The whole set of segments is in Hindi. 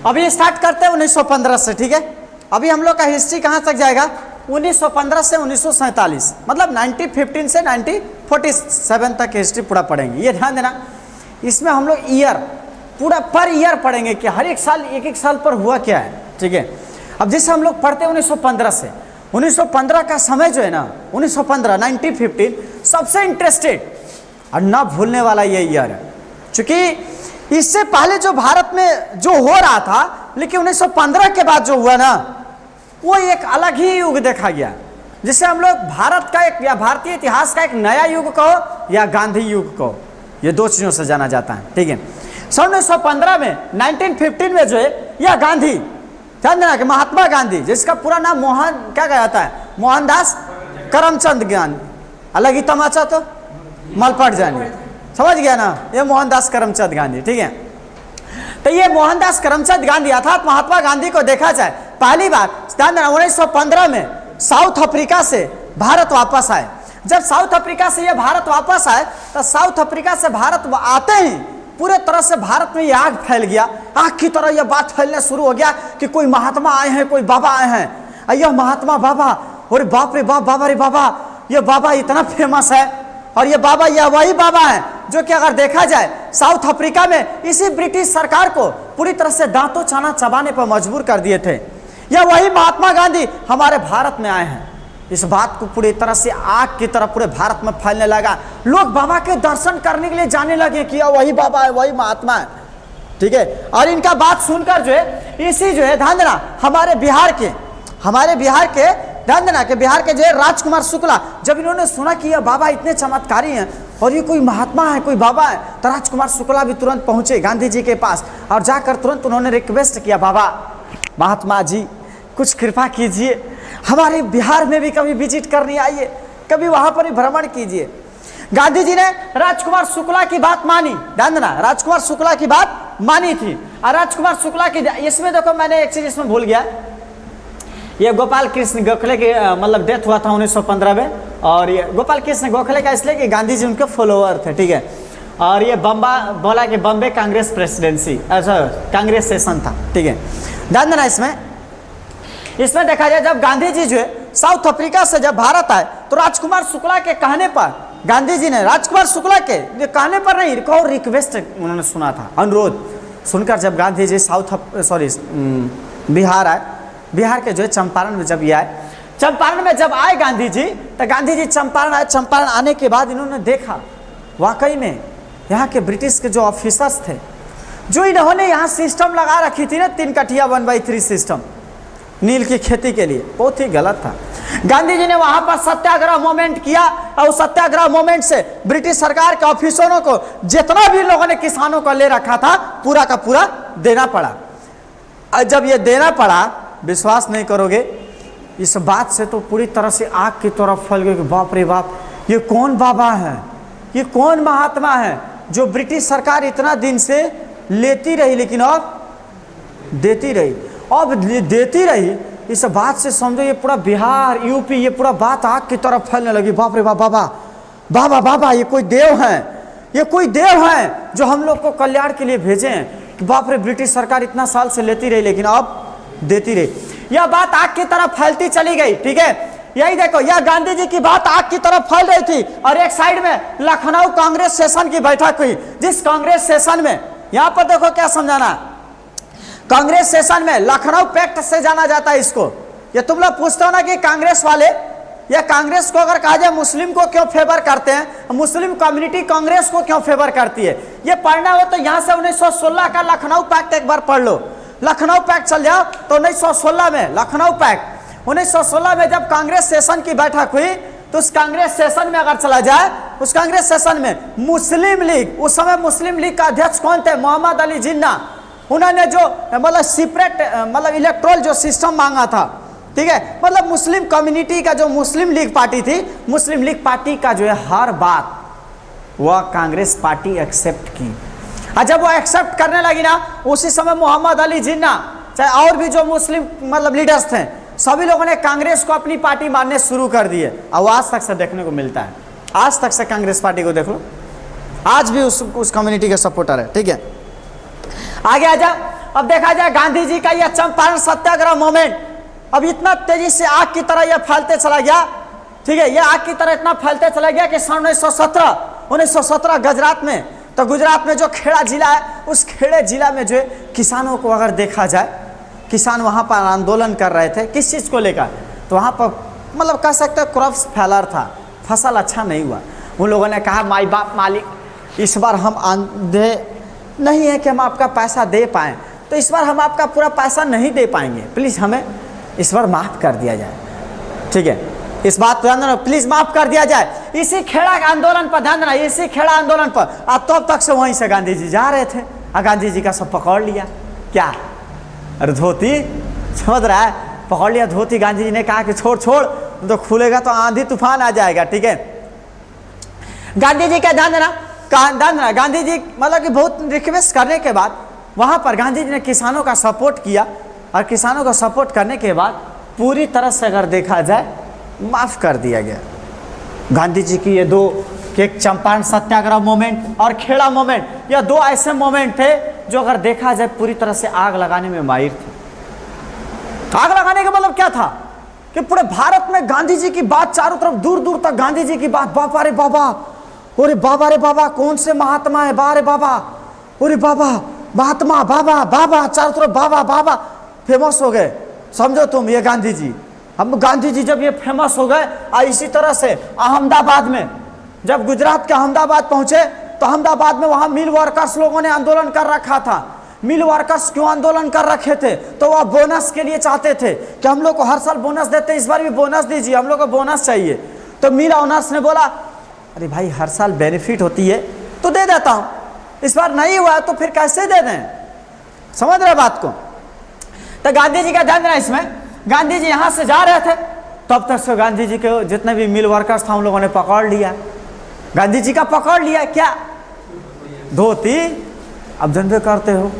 अभी स्टार्ट करते हैं 1915 से, ठीक है। अभी हम लोग का हिस्ट्री कहाँ तक जाएगा, 1915 से 1947, मतलब 1915 से 1947 तक हिस्ट्री पूरा पढ़ेंगे। ये ध्यान देना, इसमें हम लोग ईयर पूरा पर ईयर पढ़ेंगे कि हर एक साल एक एक साल पर हुआ क्या है, ठीक है। अब जैसे हम लोग पढ़ते हैं 1915 से, 1915 का समय जो है ना, 1915 1915 सबसे इंटरेस्टेड और ना भूलने वाला ये ईयर है, क्योंकि इससे पहले जो भारत में जो हो रहा था, लेकिन 1915 के बाद जो हुआ ना, वो एक अलग ही युग देखा गया, जिसे हम लोग भारत का एक या भारतीय इतिहास का एक नया युग कहो या गांधी युग कहो, ये दो चीज़ों से जाना जाता है, ठीक है। सन 1915 में 1915 में जो है यह गांधी, ध्यान देना कि महात्मा गांधी, जिसका पूरा नाम मोहन क्या कहा जाता है, मोहनदास करमचंद गांधी, अलग ही तमाचा तो मलपट जानी, समझ गया ना, ये मोहनदास करमचंद गांधी, ठीक है। तो ये मोहनदास करमचंद गांधी अर्थात महात्मा गांधी को देखा जाए पहली बार ध्यान देना 1915 में साउथ अफ्रीका से भारत वापस आए। जब साउथ अफ्रीका से ये भारत वापस आए तो साउथ अफ्रीका से भारत आते ही पूरे तरह से भारत में ये आग फैल गया, आग की तरह यह बात फैलने शुरू हो गया कि कोई महात्मा आए हैं, कोई बाबा आए हैं, यह महात्मा बाबा, अरे बाप रे बाप, बाबा रे बाबा, ये बाबा इतना फेमस है, और ये बाबा यह वही बाबा है जो कि अगर देखा जाए साउथ अफ्रीका में इसी ब्रिटिश सरकार को पूरी तरह से दांतों चाना चबाने पर मजबूर कर दिए थे। यह वही महात्मा गांधी हमारे भारत में आए हैं। इस बात को पूरी तरह से आग की तरह पूरे भारत में फैलने लगा, लोग बाबा के दर्शन करने के लिए जाने लगे कि यह वही बाबा है, वही महात्मा है, ठीक है। और इनका बात सुनकर जो है इसी जो है ध्यान देना हमारे बिहार के ध्यान देना कि बिहार के जो है राजकुमार शुक्ला, जब इन्होंने सुना कि यह बाबा इतने चमत्कारी हैं और ये कोई महात्मा है, कोई बाबा है, तो राजकुमार शुक्ला भी तुरंत पहुंचे गांधी जी के पास और जाकर तुरंत उन्होंने रिक्वेस्ट किया, बाबा महात्मा जी कुछ कृपा कीजिए, हमारे बिहार में भी कभी विजिट करने आइए, कभी वहां पर ही भ्रमण कीजिए। गांधी जी ने राजकुमार शुक्ला की बात मानी, ध्यान देना राजकुमार शुक्ला की बात मानी थी। और राजकुमार शुक्ला की इसमें देखो मैंने एक चीज इसमें भूल गया, ये गोपाल कृष्ण गोखले की मतलब डेथ हुआ था 1915 में, और ये गोपाल कृष्ण गोखले का इसलिए कि गांधी जी उनके फॉलोअर थे, ठीक है। और ये बोला कि बॉम्बे कांग्रेस प्रेसिडेंसी अच्छा कांग्रेस सेशन था, ठीक है। ध्यान देना इसमें देखा जाए जब गांधी जी जो है साउथ अफ्रीका से जब भारत आए तो राजकुमार शुक्ला के कहने पर गांधी जी ने राजकुमार शुक्ला के कहने पर नहीं, और रिक्वेस्ट उन्होंने सुना था, अनुरोध सुनकर जब गांधी जी बिहार आए, बिहार के जो है चंपारण में जब ये आए, चंपारण में जब आए गांधी जी, तो गांधी जी चंपारण आए। चंपारण आने के बाद इन्होंने देखा वाकई में यहाँ के ब्रिटिश के जो ऑफिसर्स थे, जो इन्होंने यहाँ सिस्टम लगा रखी थी ना 3 कठिया 1/3 सिस्टम नील की खेती के लिए, बहुत ही गलत था। गांधी जी ने वहां पर सत्याग्रह मूवमेंट किया और उस सत्याग्रह मूवमेंट से ब्रिटिश सरकार के ऑफिसरों को जितना भी लोगों ने किसानों को ले रखा था पूरा का पूरा देना पड़ा। और जब ये देना पड़ा, विश्वास नहीं करोगे, इस बात से तो पूरी तरह से आग की तरफ फैल गई कि बाप रे बाप, ये कौन बाबा है, ये कौन महात्मा है जो ब्रिटिश सरकार इतना दिन से लेती रही लेकिन अब देती रही, अब देती रही। इस बात से समझो ये पूरा बिहार यूपी ये पूरा बात आग की तरफ फैलने लगी, बाप रे बाप, बाबा बाबा बाबा ये कोई देव है, ये कोई देव है जो हम लोग को कल्याण के लिए भेजे हैं कि बाप रे ब्रिटिश सरकार इतना साल से लेती रही लेकिन अब देती रही। यह बात आग की तरफ फैलती चली गई, ठीक है। यही देखो, यह गांधी जी की बात आग की तरफ फैल रही थी और एक साइड में लखनऊ कांग्रेस सेशन की बैठक हुई, जिस कांग्रेस सेशन में यहां पर देखो क्या समझाना, कांग्रेस सेशन में लखनऊ पैक्ट से जाना जाता है इसको। ये तुम लोग पूछते हो ना कि कांग्रेस वाले या कांग्रेस को अगर कहा जाए मुस्लिम को क्यों फेवर करते हैं, मुस्लिम कम्युनिटी कांग्रेस को क्यों फेवर करती है, ये पढ़ना हो तो यहां से 1916 का लखनऊ पैक्ट एक बार पढ़ लो। लखनऊ पैक्ट चल जाओ तो 1916 में लखनऊ पैक्ट 1916 में जब कांग्रेस सेशन की बैठक हुई तो उस कांग्रेस सेशन में अगर चला जाए, उस कांग्रेस सेशन में मुस्लिम लीग, उस समय मुस्लिम लीग का अध्यक्ष कौन थे, मोहम्मद अली जिन्ना, उन्होंने जो मतलब सेपरेट मतलब इलेक्ट्रोल जो सिस्टम मांगा था, ठीक है, मतलब मुस्लिम कम्युनिटी का जो मुस्लिम लीग पार्टी थी, मुस्लिम लीग पार्टी का जो है हर बात वह कांग्रेस पार्टी एक्सेप्ट की। और जब वो एक्सेप्ट करने लगी ना, उसी समय मोहम्मद अली जिन्ना चाहे और भी जो मुस्लिम मतलब लीडर्स थे, सभी लोगों ने कांग्रेस को अपनी पार्टी मानने शुरू कर दिए। और आज तक से देखने को मिलता है, आज तक से कांग्रेस पार्टी को देख लो, आज भी उस कम्युनिटी के सपोर्टर है, ठीक है। आगे आ जा अब देखा जाए गांधी जी का यह चंपारण सत्याग्रह मूवमेंट अब इतना तेजी से आग की तरह यह फैलते चला गया, ठीक है, यह आग की तरह इतना फैलते चला गया कि सन 1917 गुजरात में, तो गुजरात में जो खेड़ा जिला है, उस खेड़े जिला में जो है किसानों को अगर देखा जाए, किसान वहाँ पर आंदोलन कर रहे थे किस चीज़ को लेकर, तो वहाँ पर मतलब कह सकते हैं क्रॉप्स फेलर था, फसल अच्छा नहीं हुआ। उन लोगों ने कहा माई बाप मालिक इस बार हम आंधे नहीं है कि हम आपका पैसा दे पाएँ, तो इस बार हम आपका पूरा पैसा नहीं दे पाएंगे, प्लीज़ हमें इस बार माफ़ कर दिया जाए, ठीक है, इस बात ध्यान देना, प्लीज़ माफ़ कर दिया जाए। इसी खेड़ा आंदोलन पर ध्यान देना, इसी खेड़ा आंदोलन पर तब तक से वहीं से गांधी जी जा रहे थे और गांधी जी का सब पकड़ लिया, क्या, अरे धोती समझ रहा है, पकड़ लिया धोती, गांधी जी ने कहा कि छोड़ छोड़ तो खुलेगा तो आंधी तूफान आ जाएगा, ठीक है। गांधी जी का ध्यान देना, गांधी जी मतलब कि बहुत रिक्वेस्ट करने के बाद वहाँ पर गांधी जी ने किसानों का सपोर्ट किया और किसानों का सपोर्ट करने के बाद पूरी तरह से अगर देखा जाए माफ़ कर दिया गया। गांधी जी की ये दो, एक चंपारण सत्याग्रह मोमेंट और खेड़ा मोमेंट, यह दो ऐसे मोमेंट थे जो अगर देखा जाए पूरी तरह से आग लगाने में माहिर थे। आग लगाने का मतलब क्या था कि पूरे भारत में गांधी जी की बात, चारों तरफ दूर दूर तक गांधी जी की बात, बाबा रे बाबा, अरे बाबा रे बाबा, कौन से महात्मा है, बारे बाबा, अरे बाबा महात्मा, बाबा बाबा, चारों तरफ बाबा बाबा फेमस हो गए। समझो तुम, ये गांधी जी, हम गांधी जी जब ये फेमस हो गए और इसी तरह से अहमदाबाद में, जब गुजरात के अहमदाबाद पहुंचे तो अहमदाबाद में वहां मिल वर्कर्स लोगों ने आंदोलन कर रखा था। मिल वर्कर्स क्यों आंदोलन कर रखे थे, तो वह बोनस के लिए चाहते थे कि हम लोग को हर साल बोनस देते, इस बार भी बोनस दीजिए, हम लोग को बोनस चाहिए। तो मिल ओनर्स ने बोला अरे भाई हर साल बेनिफिट होती है तो दे देता हूँ, इस बार नहीं हुआ तो फिर कैसे दे दें, समझ रहे बात को। तो गांधी जी का ध्यान देना, इसमें गांधी जी यहाँ से जा रहे थे तब तक से गांधी जी के जितने भी मिल वर्कर्स था उन लोगों ने पकड़ लिया, गांधी जी का पकड़ लिया, क्या धोती, अब जनते करते हो,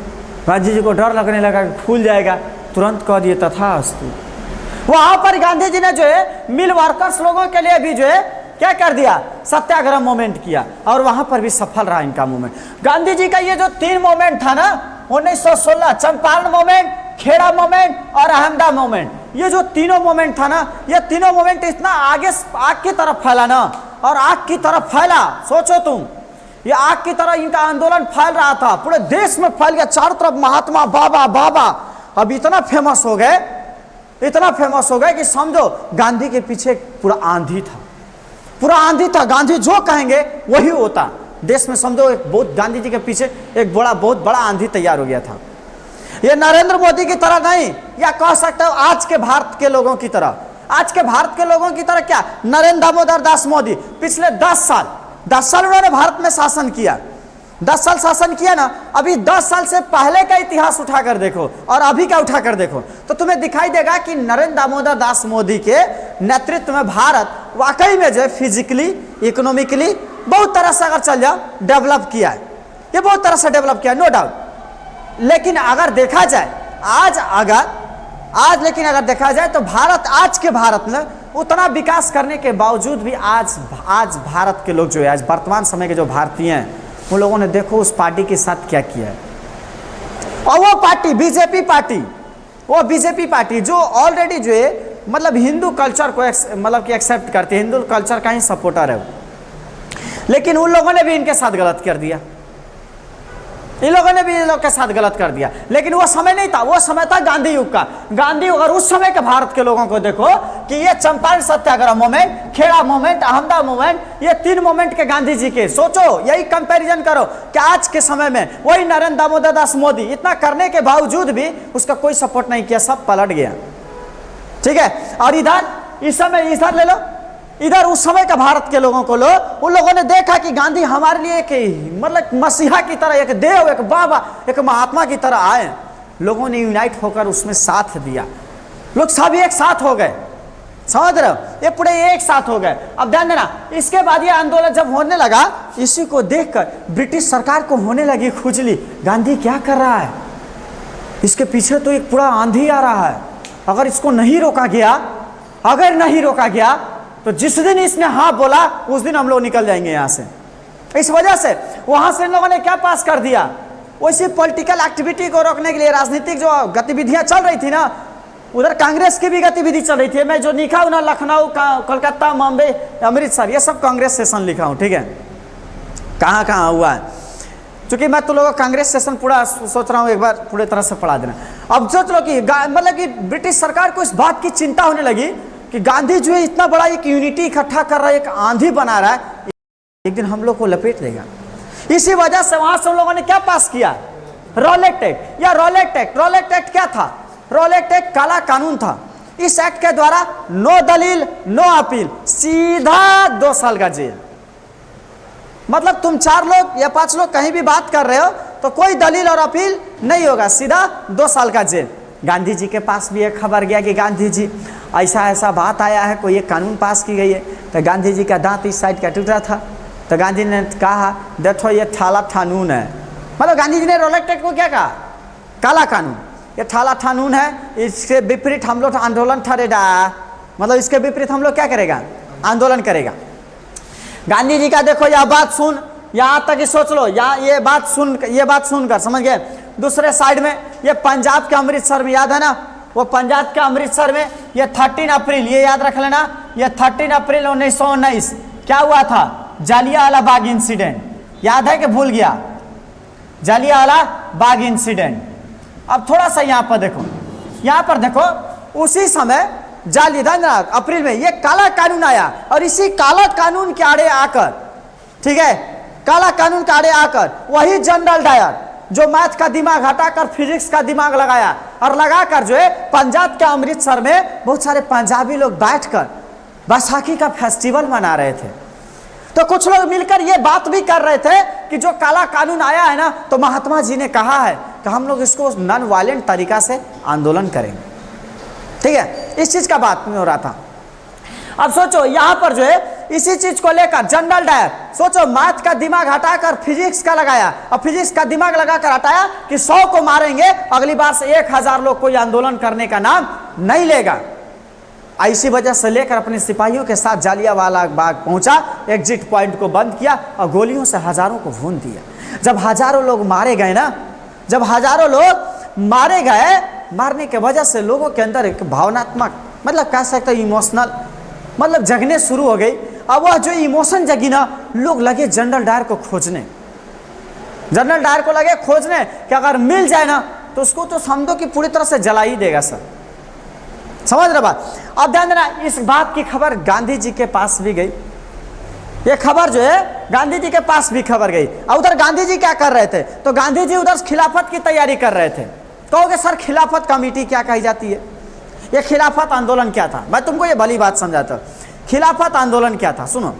गांधी जी को डर लगने लगा कि फूल जाएगा, तुरंत कह दिए तथास्तु। वहां पर गांधी जी ने जो है मिल वर्कर्स लोगों के लिए भी जो है क्या कर दिया, सत्याग्रह मूवमेंट किया और वहां पर भी सफल रहा इनका मूवमेंट। गांधी जी का ये जो तीन मूवमेंट था ना, 1916 चंपारण मूवमेंट, खेड़ा मूवमेंट और अहमदाबाद मूवमेंट, ये जो तीनों मूवमेंट था ना, ये तीनों मूवमेंट इतना आगे आग की तरफ फैला ना, और आग की तरफ फैला, सोचो तुम, ये आग की तरह इनका आंदोलन फैल रहा था, पूरे देश में फैल गया, चारों तरफ महात्मा बाबा बाबा, अब इतना फेमस हो गए, इतना फेमस हो गए कि समझो गांधी के पीछे पूरा आंधी था, पूरा आंधी था, गांधी जो कहेंगे वही होता देश में, समझो एक बहुत गांधी जी के पीछे एक बहुत बड़ा आंधी तैयार हो गया था। ये नरेंद्र मोदी की तरह नहीं, या कह सकते हो आज के भारत के लोगों की तरह, आज के भारत के लोगों की तरह क्या, नरेंद्र दामोदर दास मोदी पिछले 10 साल उन्होंने भारत में शासन किया, 10 साल शासन किया ना। अभी 10 साल से पहले का इतिहास उठाकर देखो और अभी का उठाकर देखो तो तुम्हें दिखाई देगा कि नरेंद्र दामोदर दास मोदी के नेतृत्व में भारत वाकई में जो है फिजिकली, इकोनॉमिकली बहुत तरह से अगर चल जाओ डेवलप किया है, ये बहुत तरह से डेवलप किया, नो डाउट। लेकिन अगर देखा जाए लेकिन अगर देखा जाए तो भारत, आज के भारत में उतना विकास करने के बावजूद भी आज भारत के लोग जो है, आज वर्तमान समय के जो भारतीय हैं, उन लोगों ने देखो उस पार्टी के साथ क्या किया है। और वो पार्टी बीजेपी पार्टी जो ऑलरेडी जो है मतलब हिंदू कल्चर को मतलब कि एक्सेप्ट करती है, हिंदू कल्चर का ही सपोर्टर है वो, लेकिन उन लोगों ने भी इनके साथ गलत कर दिया, इन लोगों ने भी इन लोग के साथ गलत कर दिया। लेकिन वो समय नहीं था, वो समय था गांधी युग का। गांधी युग और उस समय के भारत के लोगों को देखो कि ये Champaran Satyagraha movement, Kheda movement, Ahmedabad movement, ये 3 मूवमेंट के गांधी जी के, सोचो यही कंपैरिजन करो कि आज के समय में वही नरेंद्र दामोदर दास मोदी इतना करने के बावजूद भी उसका कोई सपोर्ट नहीं किया, सब पलट गया, ठीक है। और इधर इस समय इधर ले लो, इधर उस समय का भारत के लोगों को लो, उन लोगों ने देखा कि गांधी हमारे लिए एक मतलब मसीहा की तरह, एक देव, एक बाबा, एक महात्मा की तरह आए, लोगों ने यूनाइट होकर उसमें साथ दिया, लोग सब एक साथ हो गए, समझ रहे हो, ये पूरे एक साथ हो गए। अब ध्यान देना, इसके बाद ये आंदोलन जब होने लगा, इसी को देखकर ब्रिटिश सरकार को होने लगी खुजली, गांधी क्या कर रहा है, इसके पीछे तो एक पूरा आंधी आ रहा है, अगर इसको नहीं रोका गया, तो जिस दिन इसने हाँ बोला उस दिन हम लोग निकल जाएंगे यहाँ से। इस वजह से वहां से इन लोगों ने क्या पास कर दिया, वैसी पॉलिटिकल एक्टिविटी को रोकने के लिए, राजनीतिक जो गतिविधियां चल रही थी ना, उधर कांग्रेस की भी गतिविधि चल रही थी। मैं जो लिखा हूँ ना, लखनऊ, कोलकाता, मुंबई, अमृतसर, ये सब कांग्रेस सेशन लिखा हूँ, ठीक है, कहाँ कहाँ हुआ है। क्योंकि मैं तुम लोगों को कांग्रेस सेशन पूरा सोच रहा हूँ एक बार पूरी तरह से पढ़ा देना। अब सोच लो कि मतलब कि ब्रिटिश सरकार को इस बात की चिंता होने लगी कि गांधी जो है इतना बड़ा एक यूनिटी इकट्ठा कर रहा है, एक आंधी बना रहा है, एक दिन हम लोग को लपेट देगा। इसी वजह से वहां से हम लोगों ने क्या पास किया, रॉलेट एक्ट या रॉलेट एक्ट। रॉलेट एक्ट क्या था? रॉलेट एक्ट काला कानून था। इस एक्ट के द्वारा नो दलील नो अपील, सीधा 2 साल का जेल। मतलब तुम 4 लोग या 5 लोग कहीं भी बात कर रहे हो तो कोई दलील और अपील नहीं होगा, सीधा 2 साल का जेल। गांधी जी के पास भी एक खबर गया कि गांधी जी ऐसा ऐसा बात आया है, कोई एक कानून पास की गई है। तो गांधी जी का दांत इस साइड का टूटा था, तो गांधी ने कहा देखो ये ठाला कानून है। मतलब गांधी जी ने रॉलेट एक्ट को क्या कहा? काला कानून, ये ठाला कानून है, इसके विपरीत हम लोग आंदोलन ठहरेगा। मतलब इसके विपरीत हम लोग क्या करेगा? आंदोलन करेगा। गांधी जी का देखो यह बात सुन, यहाँ तक ही सोच लो, यहाँ ये बात सुनकर समझ गए। दूसरे साइड में ये पंजाब के अमृतसर में, याद है ना, वो पंजाब के अमृतसर में ये 13 अप्रैल, ये याद रख लेना, ये 13 अप्रैल 1919 क्या हुआ था? जालियांवाला बाग इंसिडेंट। याद है कि भूल गया? जालियांवाला बाग इंसिडेंट। अब थोड़ा सा यहाँ पर देखो, यहाँ पर देखो, उसी समय जालियांवाला अप्रैल में ये काला कानून आया, और इसी काला कानून के आड़े आकर, ठीक है, काला कानून के आड़े आकर वही जनरल डायर जो मैथ का दिमाग हटाकर फिजिक्स का दिमाग लगाया, और लगाकर जो है पंजाब के अमृतसर में बहुत सारे पंजाबी लोग बैठकर बैसाखी का फेस्टिवल मना रहे थे। तो कुछ लोग मिलकर ये बात भी कर रहे थे कि जो काला कानून आया है ना, तो महात्मा जी ने कहा है कि हम लोग इसको नॉन वायलेंट तरीका से आंदोलन करेंगे, ठीक है, इस चीज का बात में हो रहा था। अब सोचो यहाँ पर जो है इसी चीज को लेकर जनरल डायर, सोचो मैथ का दिमाग हटाकर फिजिक्स का लगाया, और फिजिक्स का दिमाग लगाकर हटाया कि 100 को मारेंगे, अगली बार से 1000 लोग कोई आंदोलन करने का नाम नहीं लेगा। इसी वजह से लेकर अपने सिपाहियों के साथ जालियांवाला बाग पहुंचा, एग्जिट पॉइंट को बंद किया और गोलियों से हजारों को भून दिया। जब हजारों लोग मारे गए ना, जब हजारों लोग मारे गए, मारने के वजह से लोगों के अंदर एक भावनात्मक, मतलब कह सकते इमोशनल, मतलब जगने शुरू हो गई। अब वह जो इमोशन जगी ना, लोग लगे जनरल डायर को खोजने, जनरल डायर को लगे खोजने कि अगर मिल जाए ना तो उसको तो समझो कि पूरी तरह से जला ही देगा सर। समझ रहे बात? अब ध्यान देना, इस बात की खबर गांधी जी के पास भी गई। ये खबर जो है गांधी जी के पास भी खबर गई। और उधर गांधी जी क्या कर रहे थे? तो गांधी जी उधर खिलाफत की तैयारी कर रहे थे। कहोगे सर खिलाफत कमेटी क्या कही जाती है? ये खिलाफत आंदोलन क्या था? मैं तुमको ये भली बात समझाता हूँ। खिलाफत आंदोलन क्या था सुनो।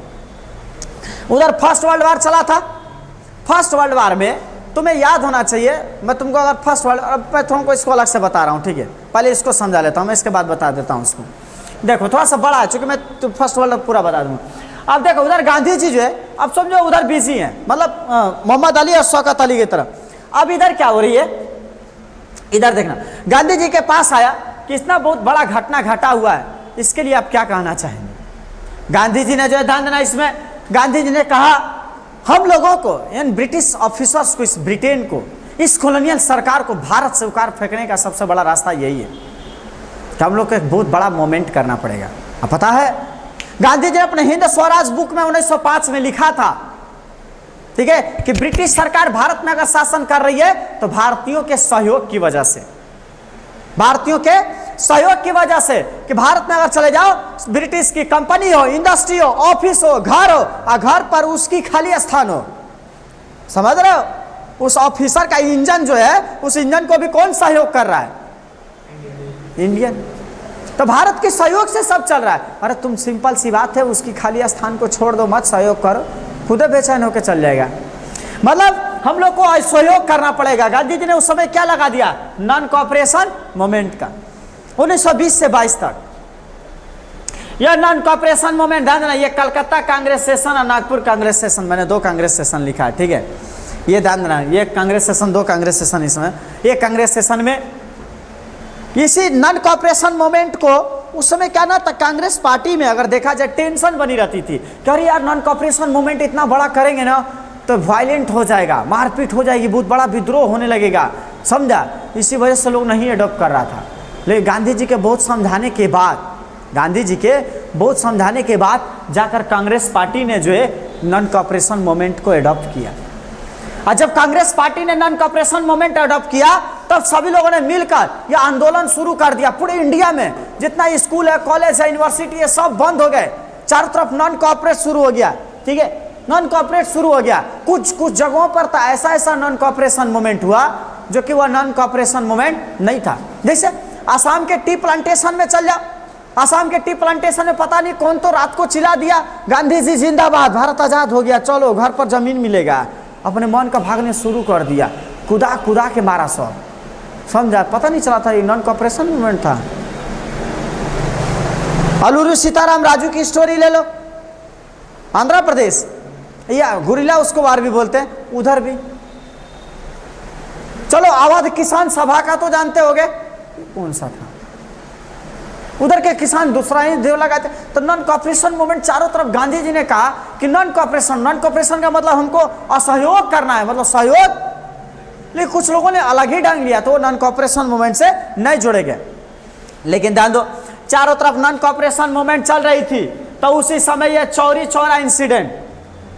उधर फर्स्ट वर्ल्ड वार चला था। फर्स्ट वर्ल्ड वार में तुम्हें याद होना चाहिए, मैं तुमको अगर फर्स्ट वर्ल्ड, मैं तुमको इसको अलग से बता रहा हूँ, ठीक है, पहले इसको समझा लेता हूँ, मैं इसके बाद बता देता हूँ उसको। देखो थोड़ा सा बड़ा है, चूंकि मैं फर्स्ट वर्ल्ड पूरा बता दूंगा। अब देखो उधर गांधी जी जो है, अब समझो उधर बिजी हैं, मतलब मोहम्मद अली और शौकत अली की तरफ। अब इधर क्या हो रही है, इधर देखना, गांधी जी के पास आया कि इतना बहुत बड़ा घटना घटा हुआ है, इसके लिए आप क्या कहना चाहेंगे? गांधी जी ने जो है ध्यान देना इसमें, गांधी जी ने कहा हम लोगों को, इन ब्रिटिश ऑफिसर्स को, इस ब्रिटेन को, इस कॉलोनियल सरकार को भारत से उखाड़ फेंकने का सबसे बड़ा रास्ता यही है कि हम लोग को एक बहुत बड़ा मोमेंट करना पड़ेगा। अब पता है गांधी जी ने अपने हिंद स्वराज बुक में 1905 में लिखा था, ठीक है, कि ब्रिटिश सरकार भारत में अगर शासन कर रही है तो भारतीयों के सहयोग की वजह से, भारतीयों के सहयोग की वजह से, कि भारत में अगर चले जाओ, ब्रिटिश की कंपनी हो, इंडस्ट्री हो, ऑफिस हो, घर हो, और घर पर उसकी खाली स्थान हो। समझ रहे हो? उस ऑफिसर का इंजन जो है, उस इंजन को भी कौन सहयोग कर रहा है? इंडियन। तो भारत के सहयोग से सब चल रहा है। अरे तुम सिंपल सी बात है, उसकी खाली स्थान को छोड़ दो, मत सहयोग करो, खुद बेचैन होकर चल जाएगा। मतलब हम लोग को सहयोग करना पड़ेगा। गांधी जी ने उस समय क्या लगा दिया? नॉन कॉपरेशन मूवमेंट का, 1920 से 22 तक। यह नॉन कॉपरेशन मूवमेंट, ध्यान देना, ये कलकत्ता कांग्रेस सेशन और नागपुर कांग्रेस सेशन, मैंने 2 कांग्रेस सेशन लिखा है, ठीक है, ये ध्यान देना, ये कांग्रेस सेशन, 2 कांग्रेस सेशन इसमें। ये कांग्रेस सेशन में इसी नॉन कॉपरेशन मूवमेंट को उस समय क्या ना था, कांग्रेस पार्टी में अगर देखा जाए टेंशन बनी रहती थी कि अरे यार नॉन कॉपरेशन मूवमेंट इतना बड़ा करेंगे ना तो वायलेंट हो जाएगा, मारपीट हो जाएगी, बहुत बड़ा विद्रोह होने लगेगा, समझा। इसी वजह से लोग नहीं अडॉप्ट कर रहा था। लेकिन गांधी जी के बहुत समझाने के बाद, गांधी जी के बहुत समझाने के बाद जाकर कांग्रेस पार्टी ने जो है नॉन कॉपरेशन मूवमेंट को अडॉप्ट किया। और जब कांग्रेस पार्टी ने नॉन कॉपरेशन मूवमेंट अडॉप्ट किया तब सभी लोगों ने मिलकर यह आंदोलन शुरू कर दिया। पूरे इंडिया में जितना स्कूल है, कॉलेज है, यूनिवर्सिटी है, सब बंद हो गए, चारों तरफ नॉन कॉपरेट शुरू हो गया। ठीक है, नॉन कॉपरेट शुरू हो गया। कुछ कुछ जगहों पर तो ऐसा नॉन कॉपरेशन मूवमेंट हुआ जो कि वह नॉन कॉपरेशन मूवमेंट नहीं था। जैसे आसाम के टी प्लांटेशन में चल जाओ, आसाम के टी प्लांटेशन में पता नहीं कौन तो रात को चिल्ला दिया, गांधी जी जिंदाबाद, भारत आजाद हो गया, चलो घर पर जमीन मिलेगा। अपने मन का भागने शुरू कर दिया, कुदा कुदा के मारा सब, समझा। पता नहीं चला था ये नॉन कॉपरेशन मूवमेंट था। अलूरू सीताराम राजू की स्टोरी ले लो, आंध्र प्रदेश, या गुरिल्ला उसको वार भी बोलते हैं, उधर भी। चलो अवध किसान सभा का तो जानते होगे, कौन सा था, उधर के किसान दूसरा ही देव लगाते। तो नॉन कॉपरेशन मूवमेंट चारों तरफ, गांधी जी ने कहा कि नॉन कॉपरेशन का मतलब हमको असहयोग करना है, मतलब सहयोग। लेकिन कुछ लोगों ने अलग ही ढंग लिया, तो वो नॉन कॉपरेशन मूवमेंट से नहीं जुड़े गए। लेकिन ध्यान दो, चारों तरफ नॉन कॉपरेशन मूवमेंट चल रही थी, तो उसी समय यह चौरी चौरा इंसिडेंट,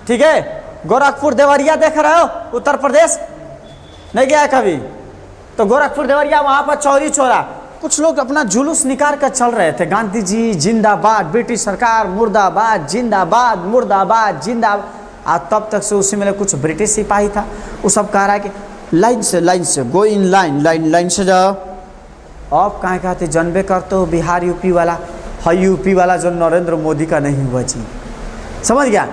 ठीक है, गोरखपुर देवरिया देख रहे हो, उत्तर प्रदेश, नहीं गया कभी? तो गोरखपुर देवरिया, वहां पर चौरी चौरा कुछ लोग अपना जुलूस निकाल कर चल रहे थे, गांधी जी जिंदाबाद, ब्रिटिश सरकार मुर्दाबाद, जिंदाबाद मुर्दाबाद जिंदाबाद। आज तब तक से उसी में कुछ ब्रिटिश सिपाही था, वो सब कह रहा है कि लाइन से गो इन लाइन से जाओ। अब कहाँ कहते जनबे करते हो, बिहार यूपी वाला है, यूपी वाला जो नरेंद्र मोदी का नहीं हुआ जी, समझ गया।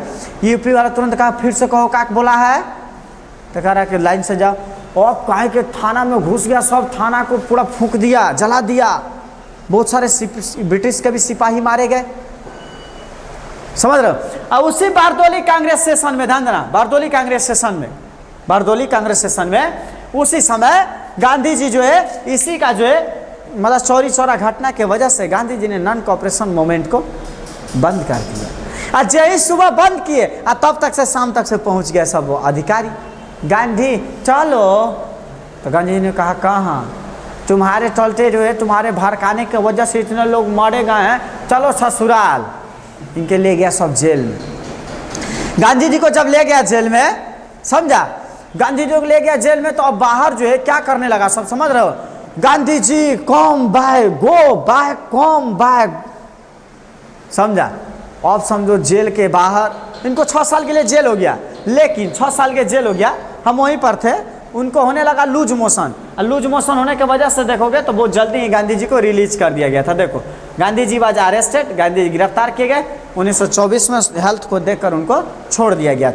यूपी वाला तुरंत कहा फिर से कहो, काक बोला है, तो कह रहा है कि लाइन से जाओ। और काहे के थाना में घुस गया, सब थाना को पूरा फूंक दिया, जला दिया, बहुत सारे ब्रिटिश के भी सिपाही मारे गए, समझ रहे हो। अब उसी बारदोली कांग्रेस सेशन में, ध्यान देना, बारदोली कांग्रेस सेशन में उसी समय गांधी जी जो है, इसी का जो है मतलब चौरी चौरा घटना के वजह से गांधी जी ने नॉन कॉपरेशन मूवमेंट को बंद कर दिया। और जय सुबह बंद किए, तब तक से शाम तक से पहुंच गए सब वो अधिकारी, गांधी चलो। तो गांधी जी ने कहा कहाँ, तुम्हारे चलते जो है, तुम्हारे भड़काने की वजह से इतने लोग मारे गए हैं, चलो ससुराल। इनके ले गया सब जेल में। गांधी जी को जब ले गया जेल में, समझा, गांधी जी को ले गया जेल में, तो अब बाहर जो है क्या करने लगा, सब समझ रहे हो। Gandhi ji come back, go back, come back, समझा। अब समझो जेल के बाहर, इनको 6 साल के लिए जेल हो गया, लेकिन 6 साल के जेल हो गया, हम वहीं पर थे, उनको होने लगा लूज मोशन। और लूज मोशन होने की वजह से देखोगे तो बहुत जल्दी ही गांधी जी को रिलीज कर दिया गया था। देखो, गांधी जी वाज अरेस्टेड, गांधी जी गिरफ्तार किए गए, 1924 में हेल्थ को देखकर उनको छोड़ दिया गया।